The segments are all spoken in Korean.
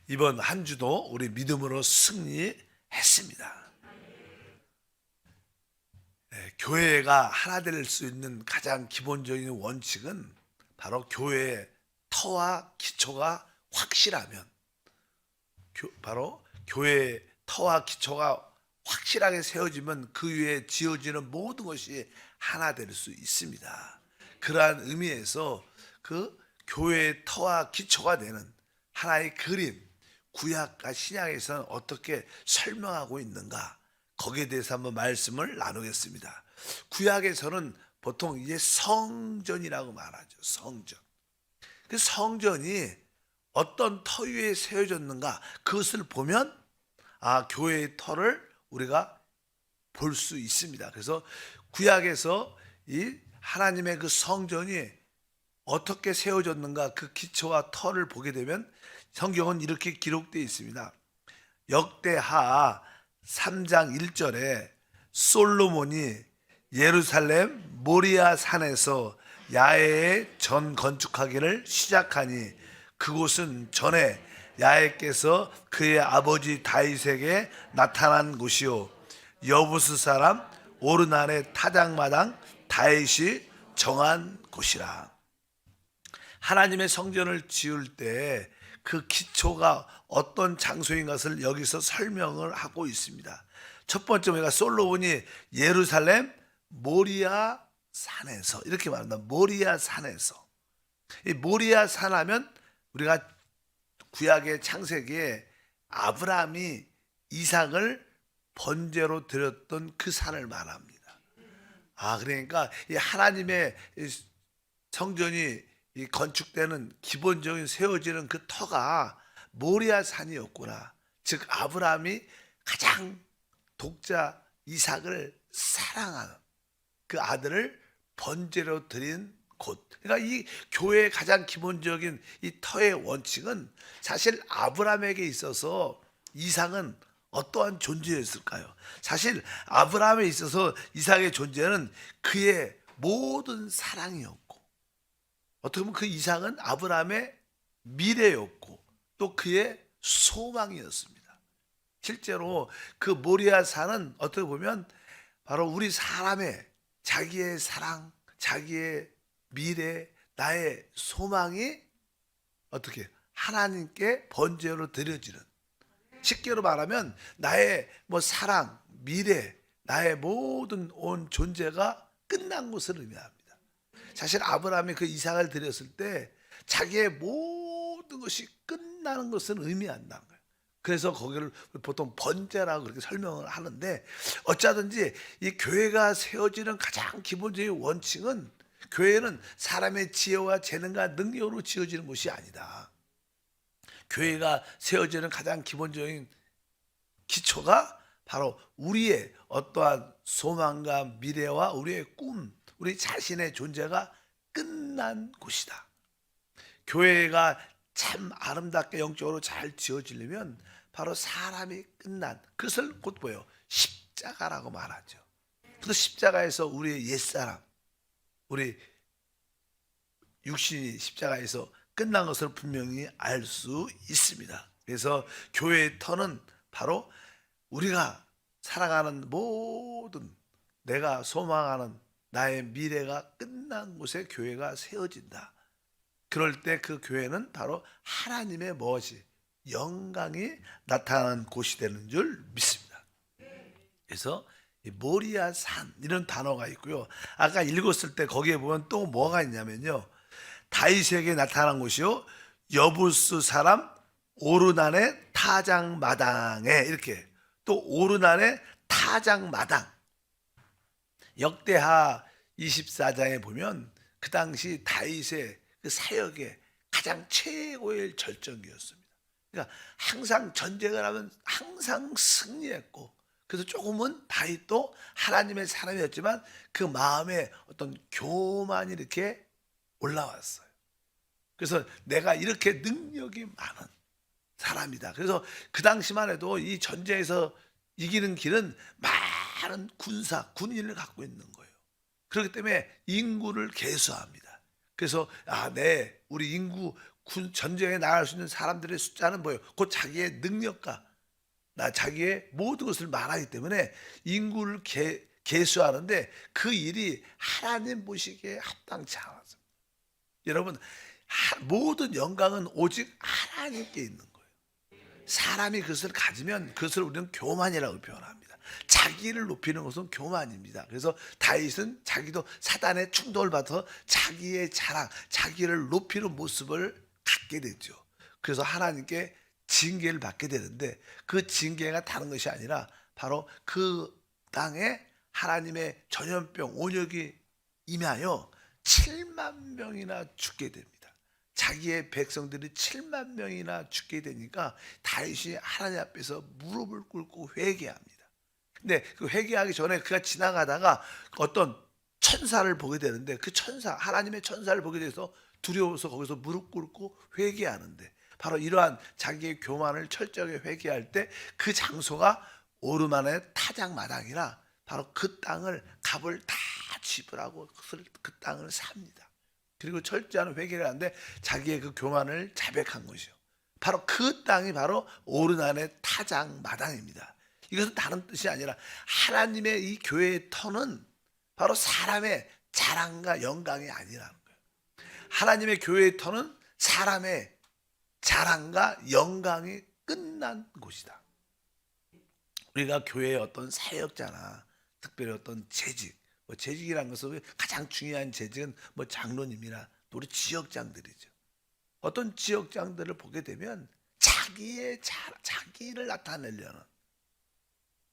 이번 한 주도 우리 믿음으로 승리했습니다. 교회가 하나 될 수 있는 가장 기본적인 원칙은 바로 교회의 터와 기초가 확실하면, 바로 교회의 터와 기초가 확실하게 세워지면 그 위에 지어지는 모든 것이 하나 될 수 있습니다. 그러한 의미에서 그 교회의 터와 기초가 되는 하나의 그림, 구약과 신약에서는 어떻게 설명하고 있는가, 거기에 대해서 한번 말씀을 나누겠습니다. 구약에서는 보통 이제 성전이라고 말하죠. 성전. 그 성전이 어떤 터 위에 세워졌는가, 그것을 보면 교회의 터를 우리가 볼 수 있습니다. 그래서 구약에서 이 하나님의 그 성전이 어떻게 세워졌는가, 그 기초와 터를 보게 되면 성경은 이렇게 기록되어 있습니다. 역대하 3장 1절에 솔로몬이 예루살렘 모리아 산에서 야훼의 전 건축하기를 시작하니 그곳은 전에 야훼께서 그의 아버지 다윗에게 나타난 곳이요 여부스 사람 오르난의 타작마당 다윗이 정한 곳이라. 하나님의 성전을 지을 때 그 기초가 어떤 장소인 것을 여기서 설명을 하고 있습니다. 첫 번째 우리가 솔로몬이 예루살렘 모리아 산에서, 이렇게 말합니다. 모리아 산에서. 이 모리아 산 하면 우리가 구약의 창세기에 아브라함이 이삭을 번제로 드렸던 그 산을 말합니다. 그러니까 이 하나님의 성전이 이 건축되는 기본적인 세워지는 그 터가 모리아 산이었구나. 즉 아브라함이 가장 독자 이삭을 사랑하는 그 아들을 번제로 드린 곳. 그러니까 이 교회의 가장 기본적인 이 터의 원칙은 사실 아브라함에게 있어서 이삭은 어떠한 존재였을까요? 사실 아브라함에 있어서 이삭의 존재는 그의 모든 사랑이었고, 어떻게 보면 그 이삭은 아브라함의 미래였고 또 그의 소망이었습니다. 실제로 그 모리아 산은 어떻게 보면 바로 우리 사람의 자기의 사랑, 자기의 미래, 나의 소망이 어떻게 하나님께 번제로 드려지는, 쉽게로 말하면 나의 사랑, 미래, 나의 모든 온 존재가 끝난 것을 의미합니다. 사실 아브라함이 그 이삭을 드렸을 때 자기의 모든 것이 끝나는 것을 의미한다는 거예요. 그래서 거기를 보통 번제라고 그렇게 설명을 하는데, 어쩌든지 이 교회가 세워지는 가장 기본적인 원칙은 교회는 사람의 지혜와 재능과 능력으로 지어지는 것이 아니다. 교회가 세워지는 가장 기본적인 기초가 바로 우리의 어떠한 소망과 미래와 우리의 꿈, 우리 자신의 존재가 끝난 곳이다. 교회가 참 아름답게 영적으로 잘 지어지려면 바로 사람이 끝난, 그것을 곧 뭐예요? 십자가라고 말하죠. 그래서 십자가에서 우리의 옛사람, 우리 육신이 십자가에서 끝난 것을 분명히 알 수 있습니다. 그래서 교회의 터는 바로 우리가 살아가는 모든, 내가 소망하는 나의 미래가 끝난 곳에 교회가 세워진다. 그럴 때 그 교회는 바로 하나님의 무엇이 영광이 나타나는 곳이 되는 줄 믿습니다. 그래서 모리아 산 이런 단어가 있고요. 아까 읽었을 때 거기에 보면 또 뭐가 있냐면요, 다윗에게 나타난 곳이요 여부스 사람 오르난의 타작마당에, 이렇게 또 오르난의 타작마당. 역대하 24장에 보면 그 당시 다윗의 그 사역의 가장 최고의 절정기였습니다. 그러니까 항상 전쟁을 하면 항상 승리했고, 그래서 조금은 다윗도 하나님의 사람이었지만 그 마음에 어떤 교만이 이렇게 올라왔어요. 그래서 내가 이렇게 능력이 많은 사람이다. 그래서 그 당시만 해도 이 전쟁에서 이기는 길은 많은 군인을 갖고 있는 거예요. 그렇기 때문에 인구를 계수합니다. 그래서 우리 인구 전쟁에 나갈 수 있는 사람들의 숫자는 뭐예요? 곧 자기의 능력과 자기의 모든 것을 말하기 때문에 인구를 계수하는데 그 일이 하나님 보시기에 합당치 않았습니다. 여러분, 모든 영광은 오직 하나님께 있는 거예요. 사람이 그것을 가지면 그것을 우리는 교만이라고 표현합니다. 자기를 높이는 것은 교만입니다. 그래서 다윗은 자기도 사단의 충동을 받아서 자기의 자랑, 자기를 높이는 모습을 갖게 되죠. 그래서 하나님께 징계를 받게 되는데 그 징계가 다른 것이 아니라 바로 그 땅에 하나님의 전염병 온역이 임하여 7만 명이나 죽게 됩니다. 자기의 백성들이 7만 명이나 죽게 되니까 다윗이 하나님 앞에서 무릎을 꿇고 회개합니다. 근데 그 회개하기 전에 그가 지나가다가 어떤 천사를 보게 되는데 그 천사, 하나님의 천사를 보게 돼서 두려워서 거기서 무릎 꿇고 회개하는데 바로 이러한 자기의 교만을 철저하게 회개할 때 그 장소가 오르만의 타작마당이라 바로 그 땅을 값을 다 지불하고 그 땅을 삽니다. 그리고 철저한 회개를 하는데 자기의 그 교만을 자백한 것이요. 바로 그 땅이 바로 오르난의 타작마당입니다. 이것은 다른 뜻이 아니라 하나님의 이 교회의 터는 바로 사람의 자랑과 영광이 아니라는 거예요. 하나님의 교회의 터는 사람의 자랑과 영광이 끝난 곳이다. 우리가 교회의 어떤 사역자나 특별히 어떤 재직, 재직이라는 것은 가장 중요한 재직은 장로님이나 우리 지역장들이죠. 어떤 지역장들을 보게 되면 자기를 나타내려는,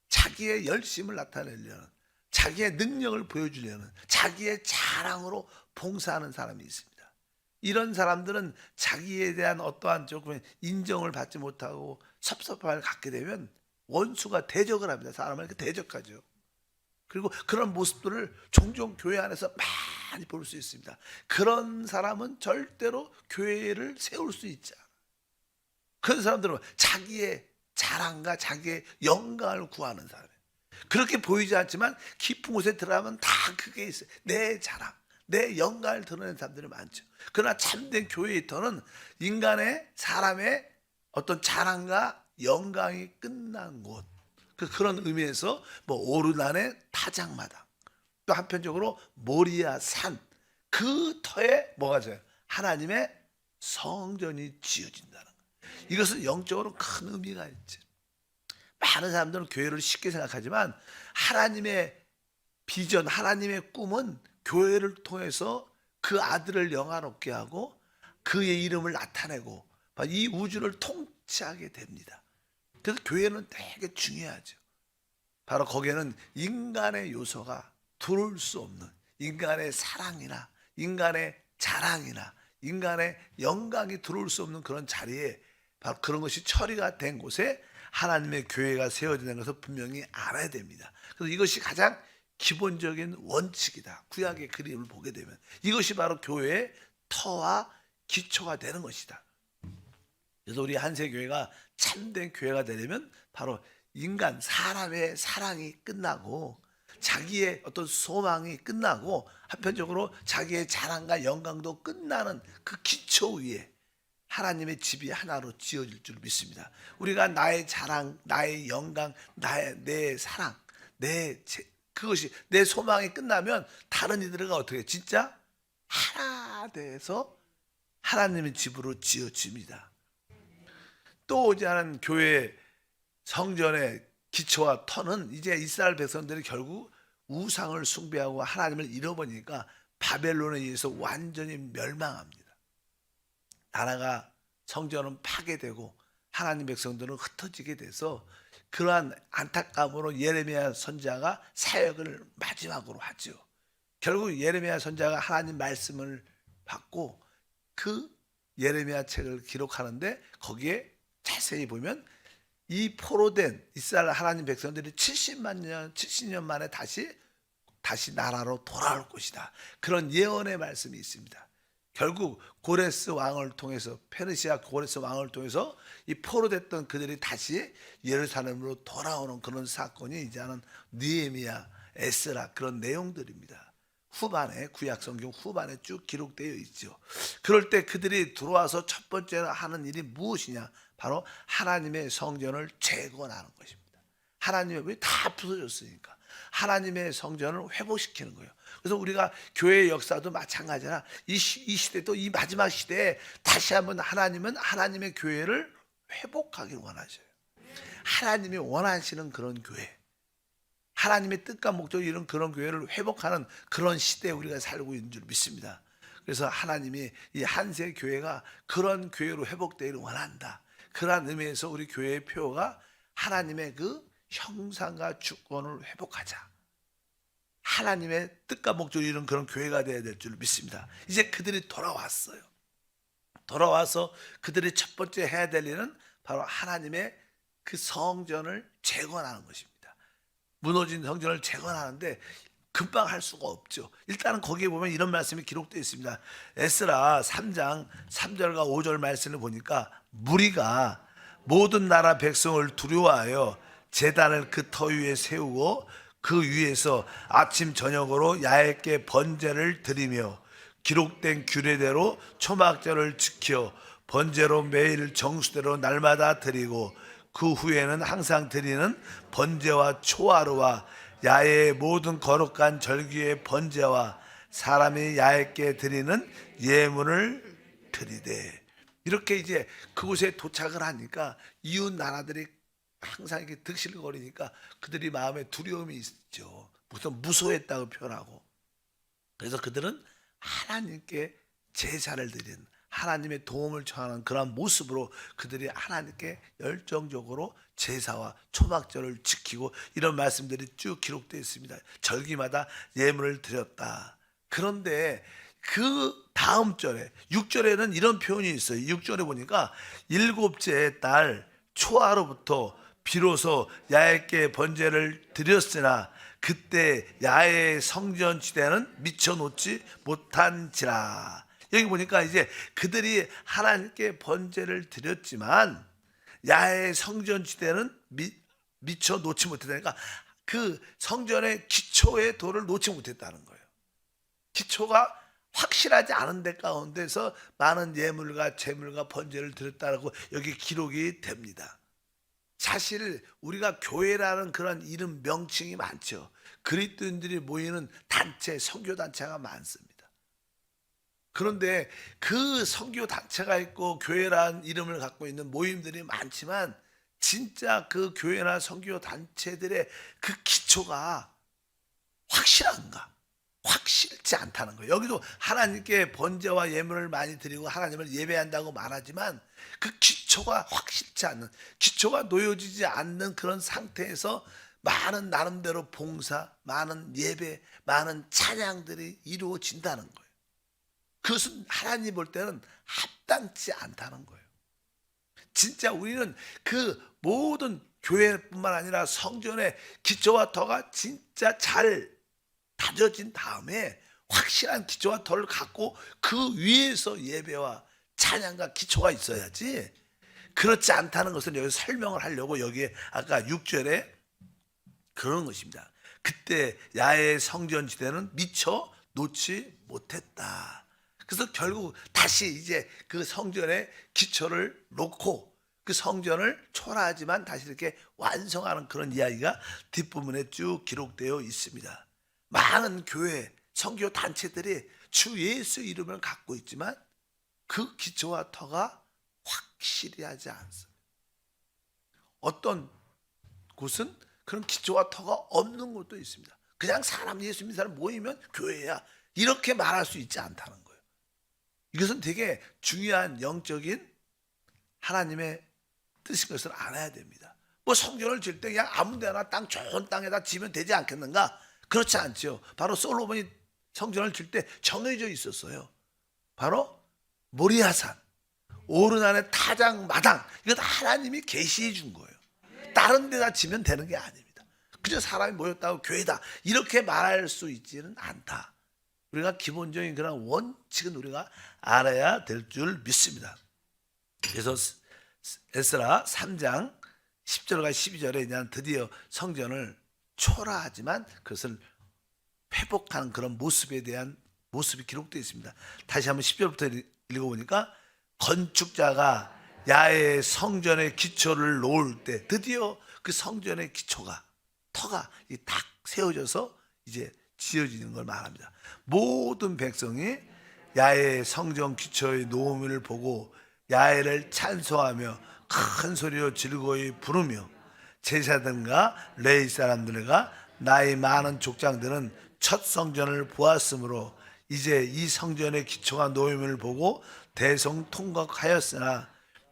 자기의 열심을 나타내려는, 자기의 능력을 보여주려는, 자기의 자랑으로 봉사하는 사람이 있습니다. 이런 사람들은 자기에 대한 어떠한 조금 인정을 받지 못하고 섭섭함을 갖게 되면 원수가 대적을 합니다. 사람을 이렇게 대적하죠. 그리고 그런 모습들을 종종 교회 안에서 많이 볼 수 있습니다. 그런 사람은 절대로 교회를 세울 수 있지 않아요. 그런 사람들은 자기의 자랑과 자기의 영광을 구하는 사람이에요. 그렇게 보이지 않지만 깊은 곳에 들어가면 다 그게 있어요. 내 자랑, 내 영광을 드러내는 사람들이 많죠. 그러나 참된 교회의 터는 인간의 사람의 어떤 자랑과 영광이 끝난 곳, 그런 의미에서 오르난의 타작마당, 또 한편적으로 모리아 산, 그 터에 뭐가 져요? 하나님의 성전이 지어진다는 거예요. 이것은 영적으로 큰 의미가 있죠. 많은 사람들은 교회를 쉽게 생각하지만 하나님의 비전, 하나님의 꿈은 교회를 통해서 그 아들을 영화롭게 하고 그의 이름을 나타내고 이 우주를 통치하게 됩니다. 그래서 교회는 되게 중요하죠. 바로 거기에는 인간의 요소가 들어올 수 없는, 인간의 사랑이나 인간의 자랑이나 인간의 영광이 들어올 수 없는 그런 자리에, 바로 그런 것이 처리가 된 곳에 하나님의 교회가 세워지는 것을 분명히 알아야 됩니다. 그래서 이것이 가장 기본적인 원칙이다. 구약의 그림을 보게 되면 이것이 바로 교회의 터와 기초가 되는 것이다. 그래서 우리 한세교회가 참된 교회가 되려면 바로 인간, 사람의 사랑이 끝나고 자기의 어떤 소망이 끝나고 한편적으로 자기의 자랑과 영광도 끝나는 그 기초 위에 하나님의 집이 하나로 지어질 줄 믿습니다. 우리가 나의 자랑, 나의 영광, 내 사랑, 그것이 내 소망이 끝나면 다른 이들과 어떻게 해요? 진짜 하나 돼서 하나님의 집으로 지어집니다. 또 이제는 교회 성전의 기초와 터는 이제 이스라엘 백성들이 결국 우상을 숭배하고 하나님을 잃어버리니까 바벨론에 의해서 완전히 멸망합니다. 나라가, 성전은 파괴되고 하나님 백성들은 흩어지게 돼서 그러한 안타까움으로 예레미야 선지자가 사역을 마지막으로 하죠. 결국 예레미야 선지자가 하나님 말씀을 받고 그 예레미야 책을 기록하는데 거기에 자세히 보면 이 포로된 이스라엘 하나님 백성들이 70년 만에 다시 나라로 돌아올 것이다. 그런 예언의 말씀이 있습니다. 결국 고레스 왕을 통해서, 페르시아 고레스 왕을 통해서 이 포로됐던 그들이 다시 예루살렘으로 돌아오는 그런 사건이 이제는 느헤미야, 에스라 그런 내용들입니다. 후반에, 구약 성경 후반에 쭉 기록되어 있죠. 그럴 때 그들이 들어와서 첫 번째로 하는 일이 무엇이냐? 바로 하나님의 성전을 재건하는 것입니다. 하나님의 왜 다 부서졌으니까 하나님의 성전을 회복시키는 거예요. 그래서 우리가 교회의 역사도 마찬가지나 이 시대도, 이 마지막 시대에 다시 한번 하나님은 하나님의 교회를 회복하길 원하셔요. 하나님이 원하시는 그런 교회, 하나님의 뜻과 목적을 이룬 그런 교회를 회복하는 그런 시대에 우리가 살고 있는 줄 믿습니다. 그래서 하나님이 이 한세 교회가 그런 교회로 회복되기를 원한다. 그러한 의미에서 우리 교회의 표어가 하나님의 그 형상과 주권을 회복하자, 하나님의 뜻과 목적을 이룬 그런 교회가 되어야 될 줄 믿습니다. 이제 그들이 돌아왔어요. 돌아와서 그들이 첫 번째 해야 될 일은 바로 하나님의 그 성전을 재건하는 것입니다. 무너진 성전을 재건하는데 금방 할 수가 없죠. 일단은 거기에 보면 이런 말씀이 기록되어 있습니다. 에스라 3장 3절과 5절 말씀을 보니까 무리가 모든 나라 백성을 두려워하여 제단을 그 터 위에 세우고 그 위에서 아침 저녁으로 야훼께 번제를 드리며 기록된 규례대로 초막절을 지켜 번제로 매일 정수대로 날마다 드리고 그 후에는 항상 드리는 번제와 초하루와 야훼의 모든 거룩한 절기의 번제와 사람이 야훼께 드리는 예물을 드리되, 이렇게 이제 그곳에 도착을 하니까 이웃 나라들이 항상 이렇게 득실거리니까 그들이 마음에 두려움이 있죠. 무슨 무소했다고 표현하고. 그래서 그들은 하나님께 제사를 드리는, 하나님의 도움을 청하는 그런 모습으로 그들이 하나님께 열정적으로 제사와 초막절을 지키고, 이런 말씀들이 쭉 기록되어 있습니다. 절기마다 예물을 드렸다. 그런데 그 다음 절에 6절에는 이런 표현이 있어요. 6절에 보니까 일곱째 달 초하루부터 비로소 야훼께 번제를 드렸으나 그때 야훼의 성전 지대는 미쳐 놓지 못한지라. 여기 보니까 이제 그들이 하나님께 번제를 드렸지만 야훼의 성전 지대는 미쳐 놓지 못했다니까, 그 성전의 기초의 돌을 놓지 못했다는 거예요. 기초가 확실하지 않은 데 가운데서 많은 예물과 제물과 번제를 드렸다고 여기 기록이 됩니다. 사실 우리가 교회라는 그런 이름 명칭이 많죠. 그리스도인들이 모이는 단체, 선교 단체가 많습니다. 그런데 그 선교 단체가 있고 교회라는 이름을 갖고 있는 모임들이 많지만 진짜 그 교회나 선교 단체들의 그 기초가 확실한가? 확실치 않다는 거예요. 여기도 하나님께 번제와 예물을 많이 드리고 하나님을 예배한다고 말하지만 그 기초가 확실치 않는, 기초가 놓여지지 않는 그런 상태에서 많은 나름대로 봉사, 많은 예배, 많은 찬양들이 이루어진다는 거예요. 그것은 하나님 볼 때는 합당치 않다는 거예요. 진짜 우리는 그 모든 교회뿐만 아니라 성전의 기초와 터가 진짜 잘 다져진 다음에 확실한 기초와 터를 갖고 그 위에서 예배와 찬양과 기초가 있어야지, 그렇지 않다는 것을 여기 설명을 하려고 여기에 아까 6절에 그런 것입니다. 그때 야훼의 성전 지대는 미처 놓지 못했다. 그래서 결국 다시 이제 그 성전의 기초를 놓고 그 성전을 초라하지만 다시 이렇게 완성하는 그런 이야기가 뒷부분에 쭉 기록되어 있습니다. 많은 교회, 선교 단체들이 주 예수 이름을 갖고 있지만 그 기초와 터가 확실히 하지 않습니다. 어떤 곳은 그런 기초와 터가 없는 곳도 있습니다. 그냥 사람, 예수 믿는 사람 모이면 교회야, 이렇게 말할 수 있지 않다는 거예요. 이것은 되게 중요한 영적인 하나님의 뜻인 것을 알아야 됩니다. 뭐 성전을 질 때 그냥 아무 데나 좋은 땅에다 지면 되지 않겠는가? 그렇지 않죠. 바로 솔로몬이 성전을 질 때 정해져 있었어요. 바로 모리아산, 오르난의 타작 마당, 이건 하나님이 계시해 준 거예요. 다른 데다 지면 되는 게 아닙니다. 그저 사람이 모였다고 교회다 이렇게 말할 수 있지는 않다. 우리가 기본적인 그런 원칙은 우리가 알아야 될 줄 믿습니다. 그래서 에스라 3장 10절과 12절에 드디어 성전을 초라하지만 그것을 회복하는 그런 모습에 대한 모습이 기록되어 있습니다. 다시 한번 10절부터 읽어보니까 건축자가 야훼 성전의 기초를 놓을 때 드디어 그 성전의 기초가 터가 딱 세워져서 이제 지어지는 걸 말합니다. 모든 백성이 야훼 성전 기초의 놓음을 보고 야훼를 찬송하며 큰 소리로 즐거이 부르며 제사장과 레위 사람들과 나이 많은 족장들은 첫 성전을 보았으므로 이제 이 성전의 기초가 놓임을 보고 대성통곡하였으나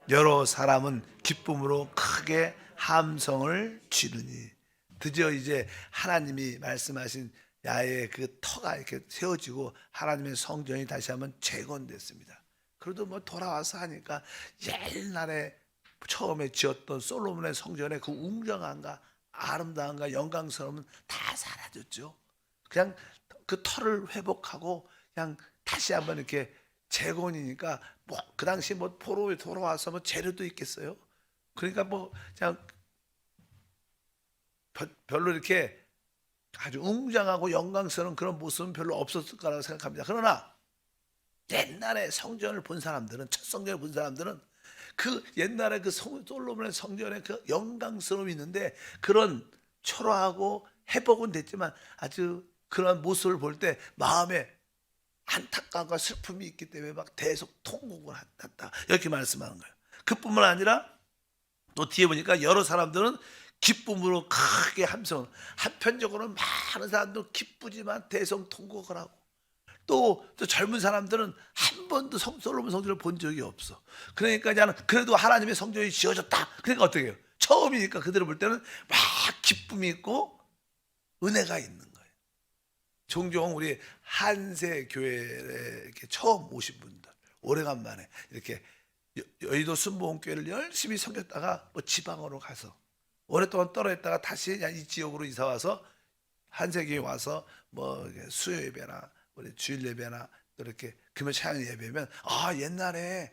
여러 사람은 기쁨으로 크게 함성을 지르니 드디어 이제 하나님이 말씀하신 야훼의 그 터가 이렇게 세워지고 하나님의 성전이 다시 한번 재건됐습니다. 그래도 뭐 돌아와서 하니까 옛날에 처음에 지었던 솔로몬의 성전의 그 웅장함과 아름다움과 영광스러움은 다 사라졌죠. 그냥 그 터를 회복하고 그냥 다시 한번 이렇게 재건이니까 뭐 그 당시 뭐 포로에 돌아와서 뭐 재료도 있겠어요. 그러니까 뭐 그냥 별로 이렇게 아주 웅장하고 영광스러운 그런 모습은 별로 없었을 거라고 생각합니다. 그러나 옛날에 성전을 본 사람들은, 첫 성전을 본 사람들은 그 옛날에 그 솔로몬의 성전의 그 영광스러움이 있는데 그런 초라하고 회복은 됐지만 아주 그런 모습을 볼 때 마음에 안타까움과 슬픔이 있기 때문에 막 계속 통곡을 했다 이렇게 말씀하는 거예요. 그뿐만 아니라 또 뒤에 보니까 여러 사람들은 기쁨으로 크게 함성, 한편적으로는 많은 사람도 기쁘지만 대성통곡을 하고 또 젊은 사람들은 한 번도 솔로몬 성전을 본 적이 없어. 그러니까 나는 그래도 하나님의 성전이 지어졌다. 그러니까 어떻게 해요? 처음이니까 그들을 볼 때는 막 기쁨이 있고 은혜가 있는 거예요. 종종 우리 한세 교회에 이렇게 처음 오신 분들 오래간만에 이렇게 여의도 순복음교회를 열심히 섬겼다가 뭐 지방으로 가서 오랫동안 떨어졌다가 다시 그냥 이 지역으로 이사 와서 한세교회 와서 뭐 수요 예배나 우리 주일 예배나 또 이렇게 금요 찬양 예배면 아 옛날에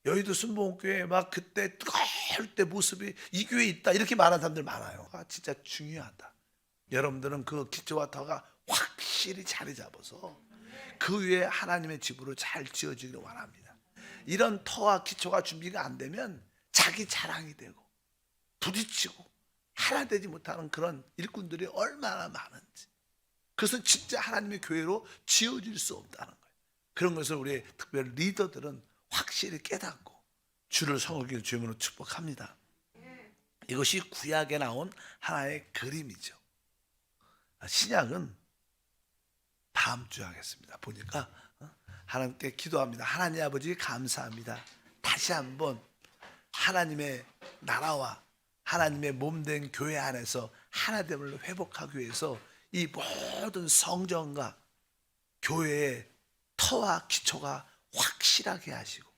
여의도 순복음교회 막 그때 뜨거울 때 모습이 이 교회에 있다 이렇게 말하는 사람들 많아요. 아 진짜 중요하다. 여러분들은 그 기초와 터가 확실히 자리 잡아서 그 위에 하나님의 집으로 잘 지어지기를 원합니다. 이런 터와 기초가 준비가 안 되면 자기 자랑이 되고 부딪히고 하나 되지 못하는 그런 일꾼들이 얼마나 많은지, 그것은 진짜 하나님의 교회로 지어질 수 없다는 거예요. 그런 것을 우리 특별히 리더들은 확실히 깨닫고 주를 섬기는 주님으로 축복합니다. 이것이 구약에 나온 하나의 그림이죠. 신약은 다음 주에 하겠습니다. 보니까 하나님께 기도합니다. 하나님 아버지 감사합니다. 다시 한번 하나님의 나라와 하나님의 몸된 교회 안에서 하나됨을 회복하기 위해서 이 모든 성전과 교회의 터와 기초가 확실하게 하시고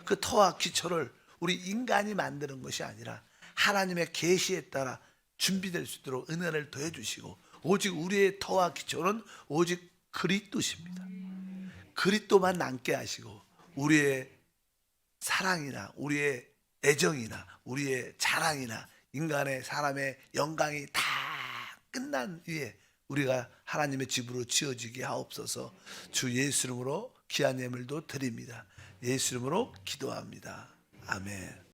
그 터와 기초를 우리 인간이 만드는 것이 아니라 하나님의 계시에 따라 준비될 수 있도록 은혜를 더해 주시고 오직 우리의 터와 기초는 오직 그리스도십니다. 그리스도만 남게 하시고 우리의 사랑이나 우리의 애정이나 우리의 자랑이나 인간의 사람의 영광이 다 끝난 후에 우리가 하나님의 집으로 지어지게 하옵소서. 주 예수 이름으로 귀한 예물도 드립니다. 예수 이름으로 기도합니다. 아멘.